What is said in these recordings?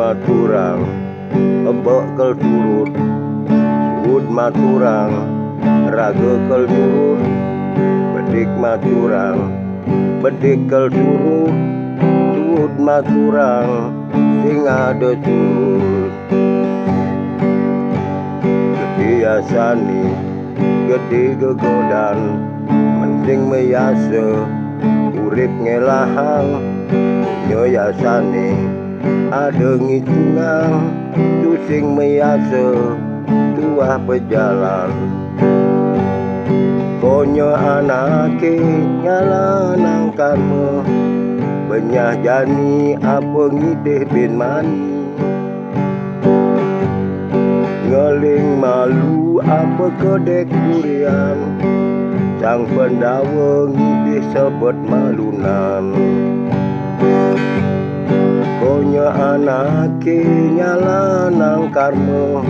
maturang bekal turut suud maturang raga kel turut bedik maturang bedikal turut suud maturang sing ada turut gede asani gede gegodan mending meyase urip ngelahang nyo yasane ada ngitungang tu sing meyase tuah pejalan konyo anake nyala nang karma benyah jani apa ngideh bin mani ngeling malu apa kedek durian sang pendawa ngideh sebut malunan konyo anake nyala nang karma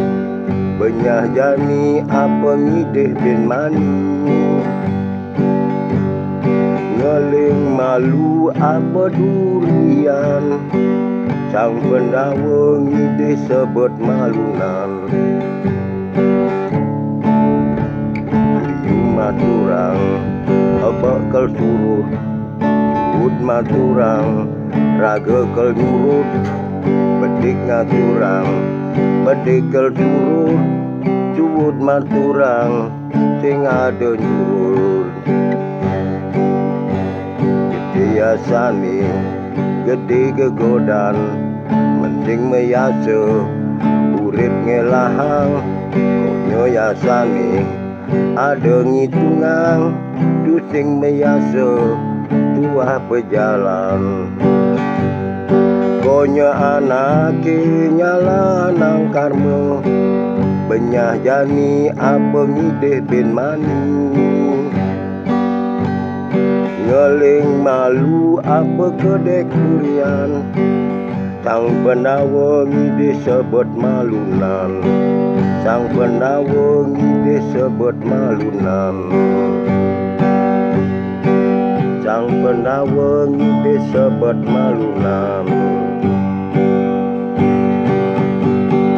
benyah jani apa ngideh bin mani ngeling malu apa durian sang pendawa ngideh sebut malunan riu maturang bekal turut suud maturang raga kel nurut bedik ngaturang bedikal turut suud maturang sing ada nurut gede asane gede gegodan mending meyase urip ngelahang konyo yasane ada ngitungang tu sing meyase tuah pejalan konyo anake nyala nang karma benyah jani apa ngideh bin mani ngeling malu apa kedek durian sang pendawa ngideh sebut malunan sang pendawa ngideh sebut malunan sang pendawa ngideh sebut malunan